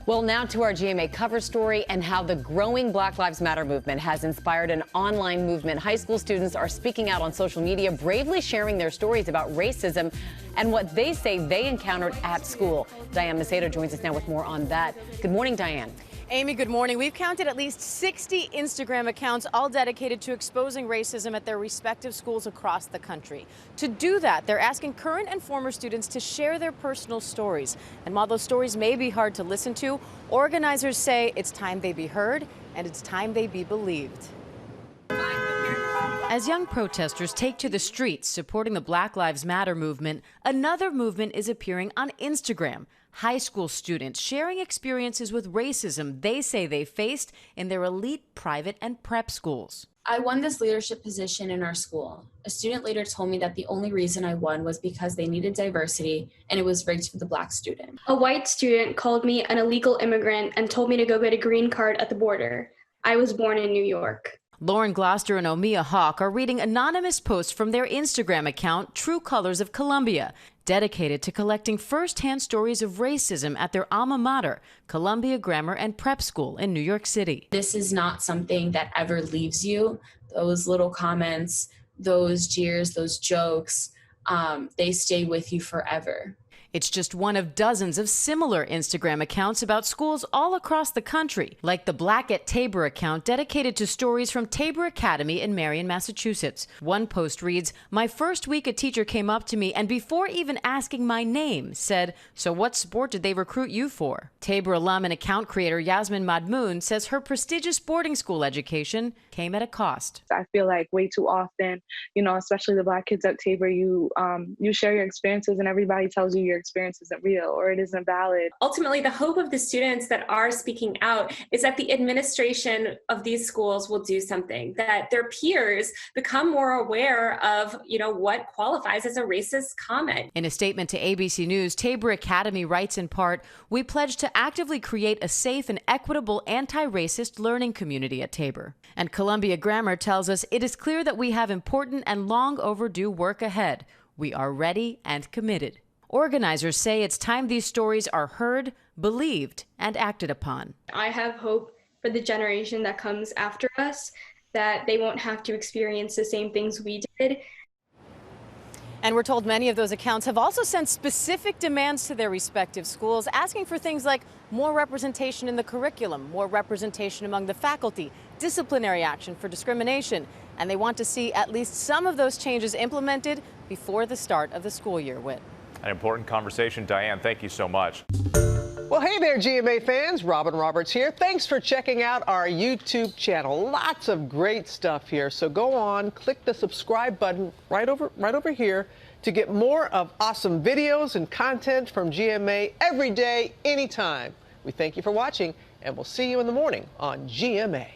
Well, now to our GMA cover story and how the growing Black Lives Matter movement has inspired an online movement. High school students are speaking out on social media, bravely sharing their stories about racism and what they say they encountered at school. Diane Macedo joins us now with more on that. Good morning, Diane. Amy, good morning. We've counted at least 60 Instagram accounts, all dedicated to exposing racism at their respective schools across the country. To do that, they're asking current and former students to share their personal stories. And while those stories may be hard to listen to, organizers say it's time they be heard and it's time they be believed. As young protesters take to the streets supporting the Black Lives Matter movement, another movement is appearing on Instagram. High school students sharing experiences with racism they say they faced in their elite private and prep schools. I won this leadership position in our school. A student later told me that the only reason I won was because they needed diversity and it was rigged for the Black student. A white student called me an illegal immigrant and told me to go get a green card at the border. I was born in New York. Lauren Gloucester and Omia Hawk are reading anonymous posts from their Instagram account, True Colors of Columbia, dedicated to collecting first-hand stories of racism at their alma mater, Columbia Grammar and Prep School in New York City. This is not something that ever leaves you. Those little comments, those jeers, those jokes, they stay with you forever. It's just one of dozens of similar Instagram accounts about schools all across the country, like the Black at Tabor account dedicated to stories from Tabor Academy in Marion, Massachusetts. One post reads, "My first week a teacher came up to me and before even asking my name said, 'So what sport did they recruit you for?'" Tabor alum and account creator Yasmin Madmoon says her prestigious boarding school education came at a cost. I feel like way too often, especially the Black kids at Tabor, you share your experiences and everybody tells you your experience isn't real or it isn't valid. Ultimately, the hope of the students that are speaking out is that the administration of these schools will do something, that their peers become more aware of, what qualifies as a racist comment. In a statement to ABC News, Tabor Academy writes in part, "We pledge to actively create a safe and equitable anti-racist learning community at Tabor." And Columbia Grammar tells us it is clear that we have important and long overdue work ahead. We are ready and committed. Organizers say it's time these stories are heard, believed, and acted upon. I have hope for the generation that comes after us, that they won't have to experience the same things we did. And we're told many of those accounts have also sent specific demands to their respective schools, asking for things like more representation in the curriculum, more representation among the faculty, disciplinary action for discrimination. And they want to see at least some of those changes implemented before the start of the school year, Whit. An important conversation. Diane, thank you so much. Well, hey there, GMA fans. Robin Roberts here. Thanks for checking out our YouTube channel. Lots of great stuff here. So go on, click the subscribe button right over here to get more of awesome videos and content from GMA every day, anytime. We thank you for watching, and we'll see you in the morning on GMA.